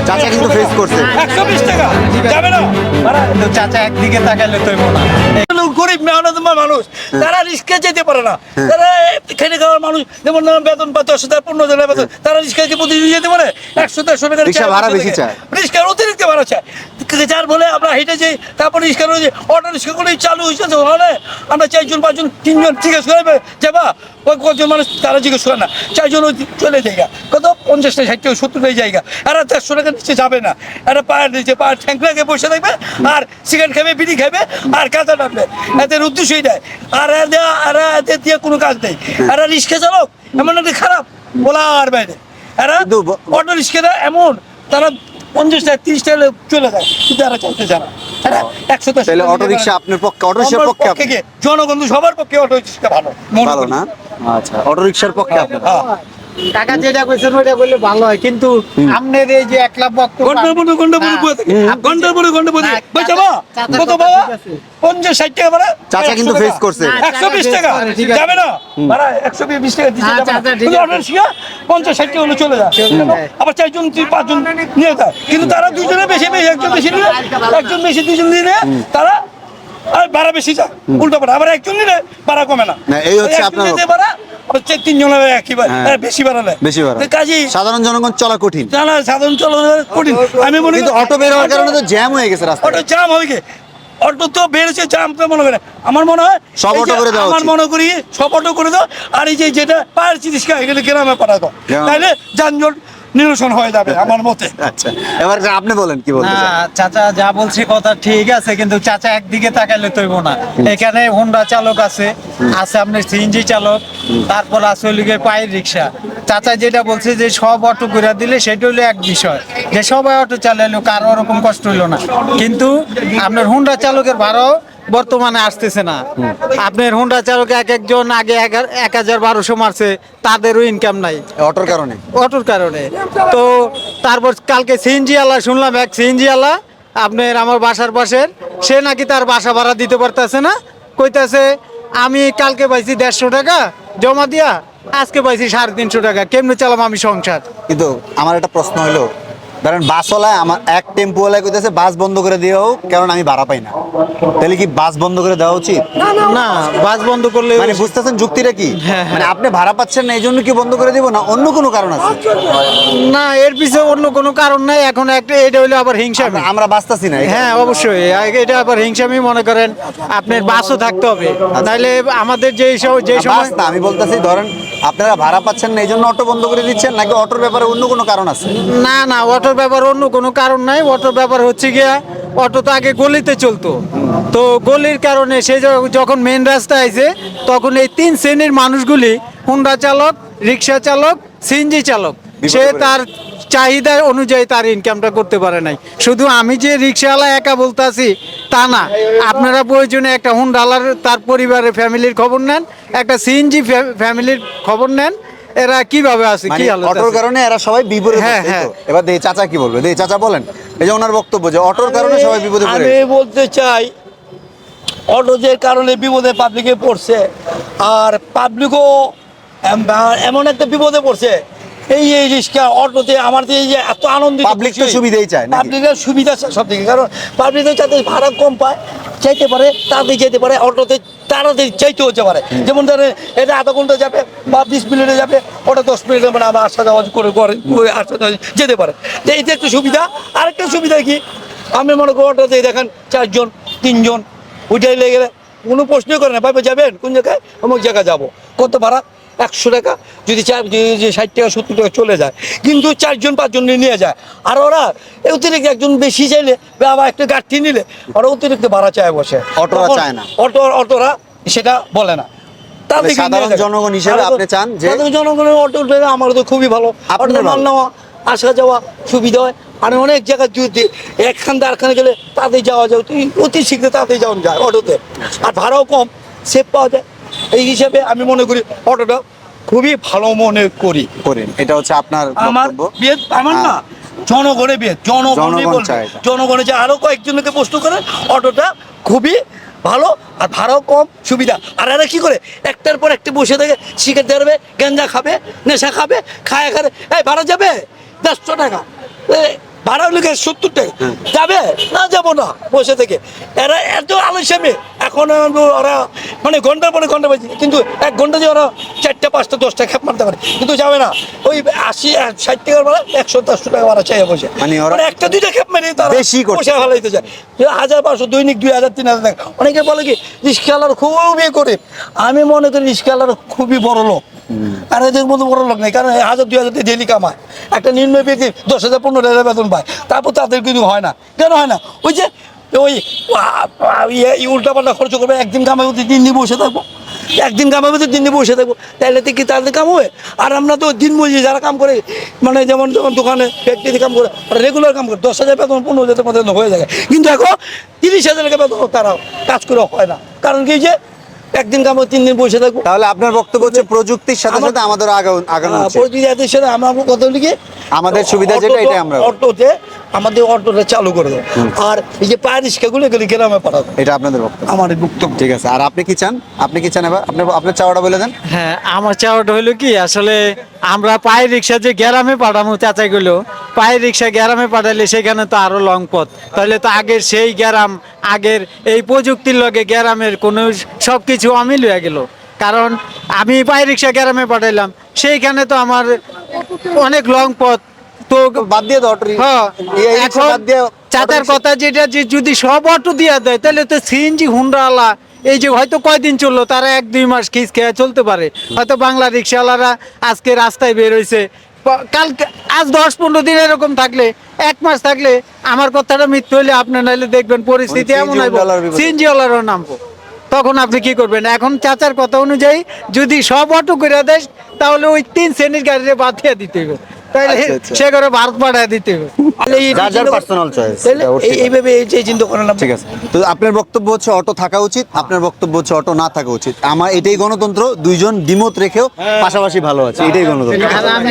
চাচা কিন্তু ফেস করছে 120 টাকা যাবে না। চাচা একদিকে তাকালে তো গরিব মেহনতময় মানুষ, তারা রিস্কে যেতে পারে না। তারা খেটে খাওয়ার মানুষ, যেমন বেতন পায় 10,000 15,000 বেতন, তারা রিস্কাকে প্রতিদিন যেতে পারে 100-150 টাকা রিক্সা ভাড়া বেশি চায়। রিস্কার অতিরিক্ত ভাড়া চায়, যার ফলে আমরা হেঁটে যাই। তারপর রিস্কা রয়েছে, অটো রিস্কাগুলো চালু হয়েছে, আমরা 4জন 5জন 3জন জিজ্ঞেস করে যাবা, ওই কজন মানুষ তারা জিজ্ঞেস করে না, 4জন ওই চলে যায় কত 50 টাকা 60 টাকা 70 টাকা জায়গা। এরা 150 টাকা নিচে যাবে না, এরা পায়ের নিচে পায়ের ঠ্যাংক লাগিয়ে বসে থাকবে আর সিগারেট খাবে, বিড়ি খাবে আর কাঁচা নামবে। এদের উদ্দেশ্যই দেয়, আর এদের দিয়ে কোনো কাজ নেই। এরা রিস্কা চালক এমন একটা খারাপ বলার বাইরে। এরা অটো রিস্কাটা এমন, তারা 50 টাকা 30 টাকা চলে যায়, কিন্তু এরা চাইতে চায় না। এরা 100 টাকা। তাহলে অটো রিক্সা আপনার পক্ষে, অটো রিক্সার পক্ষে জনগণ সবার পক্ষে অটো রিক্সা ভালো ভালো না? আচ্ছা, অটো রিক্সার পক্ষে আপনার। টাকা যেটা কইছেন ওইটা বললে ভালো হয়, কিন্তু আপনার এই যে 1 লাখ বক্তব্য ঘন্টার পরে যাবা কত বাবা 50-60 টাকা ভাড়া, চাচা কিন্তু ফেস করছে 120 টাকা যাবে না ভাড়া, 120 টাকা দিতে যাবে না। কিন্তু অটো রিক্সা 50-60 টাকা হলে চলে যায়, আবার 4জন 5জন নিয়ে যায়, কিন্তু তারা দুজনে বেশি একজন বেশি নিলে, একজন বেশি দুজন নিলে তারা আর ভাড়া বেশি যায়, উল্টো পাড়া। আবার একজন নিলে ভাড়া কমে না, এই হচ্ছে আপনার ভাড়া 3জনের বেশি বাড়ালে বেশি বাড়া। কাজী সাধারণ জনগণ চলা কঠিন, জানা সাধারণ চলন কঠিন। আমি মনে করি অটো বের হওয়ার কারণে তো জ্যাম হয়ে গেছে রাস্তা। অটো জাম হবে, অটো তো বেড়েছে, জাম তো মনে করে। আমার মনে হয় সব অটো করে দাও, আমার মনে করি সব অটো করে দাও। আর এই যে যেটা পায়ের চিকিৎসা এগুলো গ্রামে পাঠা দাও, তাইলে যানজট নিরসন হয়ে যাবে আমার মতে। আচ্ছা, এবার আপনি বলেন কি বলতে চান? চাচা যা বলছে কথা ঠিক আছে, কিন্তু চাচা একদিকে তাকাইলে তৈব না। এখানে হোন্ডা চালক আছে আপনার সিএনজি চালক, তারপর আছে লিগে পায়ের রিক্সা। চাচা যেটা বলছে যে সব অটো করে দিলে সেটা হলো এক বিষয়, যে সবাই অটো চালাইলো, কারো ওরকম কষ্ট হইলো না। কিন্তু আপনার হোন্ডা চালকের ভাড়াও বর্তমানে আসতেছে না। আপনার হোন্ডা চালক একজন আগে 1,1200 মারছে, তাদেরও ইনকাম নাই অটোর কারণে। অটোর কারণে। তো তারপর কালকে সিএনজি আলা শুনলাম, এক সিএনজি আলা আপনার আমার বাসার পাশের, সে নাকি তার বাসা ভাড়া দিতে পারতেছে না। কইতাছে আমি কালকে পাইছি 150 টাকা জমা দিয়া, আজকে পাইছি 350 টাকা, কেমনে চালাম আমি সংসার? কিন্তু আমার একটা প্রশ্ন হলো, ধরেন বাসওয়ালা আমার এক টেম্পোওয়ালা কইতেছে বাস বন্ধ করে দিও, কারণ আমি ভাড়া পাই না। তাহলে কি বাস বন্ধ করে দেওয়া উচিত? না, বাস বন্ধ করলে মানে বুঝতেছেন যুক্তিটা কি? হ্যাঁ। মানে আপনি ভাড়া পাচ্ছেন না এই জন্য কি বন্ধ করে দিব, না অন্য কোনো কারণ আছে? না, এর পিছনে অন্য কোনো কারণ নাই। এখন একটা এটা হইলো আবার হিংসামি। আমরা বাঁচতাছি না। হ্যাঁ অবশ্যই, এটা আবার হিংসামি। মনে করেন আপনার বাসও থাকতে হবে, নাহলে আমাদের যে সময় না, আমি বলতেছি ধরেন আপনারা ভাড়া পাচ্ছেন না এই জন্য অটো বন্ধ করে দিচ্ছেন, নাকি অটোর ব্যাপারে অন্য কোনো কারণ আছে? না, অটোর ব্যাপার অন্য কোনো কারণ নাই। অটোর ব্যাপার হচ্ছে গিয়া, অটো তো আগে গলিতে চলতো, তো গলির কারণে সে যখন মেন রাস্তায় আইছে, তখন এই 3 শ্রেণীর মানুষগুলি, হুন্ডা চালক, রিক্সা চালক, সিএনজি চালক, সে তার চাহিদা অনুযায়ী তার ইনকামটা করতে পারে নাই। শুধু আমি যে রিক্সাওয়ালা একা বলতে আছি তা না, আপনারা প্রয়োজনে একটা হুন্ডালার তার পরিবারের ফ্যামিলির খবর নেন, একটা সিএনজি ফ্যামিলির খবর নেন, এরা কিভাবে আছে, কি হালত আছে। অটোর কারণে এরা সবাই বিপদে হ্যাঁ, পড়ছে। হ্যাঁ। এবার দেখি চাচা কি বলবে, দেখি চাচা বলেন। এই যে ওনার বক্তব্য যে অটোর কারণে সবাই বিপদে পড়ে। আমি বলতে চাই, অটো যে কারণে বিপদে পাবলিকে পড়ছে, আর পাবলিকও এমন একটা বিপদে পড়ছে। এই রিক্সা অটোতে আমার এই যে এত আনন্দিত, পাবলিক তো সুবিধাই চায়, পাবলিকের সুবিধা সব থেকে, কারণ পাবলিকের যাতে ভাড়া কম পায়, চাইতে পারে তাড়াতাড়ি যেতে পারে, অটোতে তাড়াতাড়ি চাইতে হতে পারে। যেমন ধরেন এটা আধা ঘন্টা যাবে বা 20 মিনিটে যাবে, ওটা 10 মিনিটে মানে আমার আসা যাওয়া করে আসা যাওয়া যেতে পারে। তো এইটা একটা সুবিধা। আরেকটা সুবিধা কি, আমি মনে করি অটোতে দেখেন 4জন 3জন উঠে লেগে গেলে কোনো প্রশ্নই করে না, ভাবে যাবেন কোন জায়গায়, অমুক জায়গায় যাবো, কত ভাড়া 100 টাকা, যদি 60 টাকা 70 টাকা চলে যায়, কিন্তু 4জন 5জন নিয়ে যায়। আর ওরা অতিরিক্ত একজন বেশি চাইলে বা আবার একটা গাড়ি নিলে ওরা অতিরিক্ত ভাড়া চায় বসে, অটোরা চায় না, অটোরা সেটা বলে না। সাধারণ জনগণ হিসেবে আপনি চান যে জনগণের অটো আমার তো খুবই ভালো, অটো মাল নেওয়া আসা যাওয়া সুবিধা হয়। আর অনেক জায়গায় যদি একখান আরেকখানে গেলে তাড়াতাড়ি যাওয়া যায়, অতি শীঘ্র তাড়াতাড়ি যাওয়া যায় অটোতে, আর ভাড়াও কম, সেফ পাওয়া যায়। এই হিসাবে আমি মনে করি অটোটা খুবই ভালো মনে করি। এটা হচ্ছে আপনার বক্তব্য। আমার না, জনগণের বিয়ে, জনগণে যে আরো কয়েকজনকে প্রশ্ন করে, অটোটা খুবই ভালো আর ভাড়াও কম, সুবিধা। আর এরা কি করে, একটার পর একটা বসে থাকে, সিগারেট ধরবে, গাঁজা খাবে, নেশা খাবে, খায় এই ভাড়া যাবে 100 টাকা, ভাড়া হলে 70 টাকা যাবে না, যাবো না বসে থেকে। এরা এত আলস্যামি এখন ওরা মানে ঘন্টার পরে ঘন্টা বাজে, কিন্তু 1 ঘন্টা যে ওরা 4টা 5টা 10টা খেপ মারতে পারে, কিন্তু যাবে না ওই 80-60 টাকার ভাড়া 100-110 টাকা ভাড়া চাই বসে, মানে ওরা একটা দুইটা খেপ মেরে তারা বেশি করছে। বসে ভালাইতে যায় 1500 দৈনিক 2000-3000 টাকা। অনেকে বলে কি রিস্কাওয়ালার খুবই করে, আমি মনে করি রিস্কাওয়ালার খুবই বড় লোক, আর এদের মতো বড় লোক নেই, কারণ 1000-2000 ডেলি কামায়। একটা নিম্ন ব্যক্তি 10,000-15,000 বেতন পায়, তারপর তাদের কিন্তু হয় না। কেন হয় না? ওই যে ওই উল্টা পাল্টা খরচ করবে, একদিন কামাবো 3 দিন বসে থাকবো, একদিন কামাবো 3 দিন বসে থাকবো, তাহলে তো কি তাদের কাম হবে? আর আমরা তো দিন মজুরি যারা কাম করে, মানে যেমন দোকানে ফ্যাক্টরিতে কাম করে, রেগুলার কাম করে 10,000 বেতন 15,000 মধ্যে হয়ে যায়, কিন্তু এখন 30,000 টাকা বেতন তারা কাজ করে হয় না। কারণ কি যে একদিন কামাবো 3 দিন বসে থাকবো। তাহলে আপনার বক্তব্য হচ্ছে প্রযুক্তির সাথে সাথে আমাদের আগানো উচিত। প্রযুক্তির সাথে আমরা কথা লিখে আমাদের সুবিধা যেটা এটাই আমরা অটোতে আমাদের অটোটা চালু করে দেবো, আর এই যে পায়ের রিক্সাগুলো এগুলি গ্রামে পাঠাবো, এটা আপনাদের বক্তব্য। আমার এই বক্তব্য। ঠিক আছে, আর আপনি কি চান? আপনি কি চান এবার আপনার চাওয়াটা বলে দেন। হ্যাঁ, আমার চাওয়াটা হলো কি, আসলে আমরা পায়ের রিক্সা যে গ্রামে পাঠাবো, চাচাইগুলো পায়ের রিক্সা গ্রামে পাঠালে সেখানে তো আরো লং পথ, তাহলে তো আগের সেই গ্রাম, আগের এই প্রযুক্তির লগে গ্রামের কোনো সব কিছু অমিল হয়ে গেল। কারণ আমি পায়ের রিক্সা গ্রামে পাঠাইলাম, সেইখানে তো আমার অনেক লং পথ, তো বাদ দিয়ে দাও হ্যাঁ, এখন বাদ দিয়ে চাচার কথা যেটা, যে যদি সব অটো দিয়া দেয় তাহলে তো সিএনজি হুন্ডাওয়ালা এই যে হয়তো কয়দিন চললো, তারা 1-2 মাস খিস খেয়ে চলতে পারে। হয়তো বাংলা রিক্সাওয়ালারা আজকে রাস্তায় বের হয়েছে, কালকে আজ 10-15 দিন এরকম থাকলে, 1 মাস থাকলে, আমার কথাটা মিথ্যে হইলে আপনি নাইলে দেখবেন পরিস্থিতি এমন হইব, সিএনজি ওয়ালারও নামবো, তখন আপনি কি করবেন? এখন চাচার কথা অনুযায়ী যদি সব অটো করে দেয়, তাহলে ওই 3 শ্রেণীর গাড়িরে বাদ দিয়ে দিতে হবে, তাহলে আচ্ছা, আচ্ছা। সে করে ভারত পাঠায় দিতে হবে। যার যার পার্সোনাল চয়েস। তাহলে এইভাবে এই যে চিন্তা করেন আপনি। ঠিক আছে, তো আপনার বক্তব্য হচ্ছে অটো থাকা উচিত, আপনার বক্তব্য হচ্ছে অটো না থাকা উচিত। আমার এটাই গণতন্ত্র, দুইজন দ্বিমত রেখেও পাশাপাশি ভালো আছে, এটাই গণতন্ত্র। আর আমি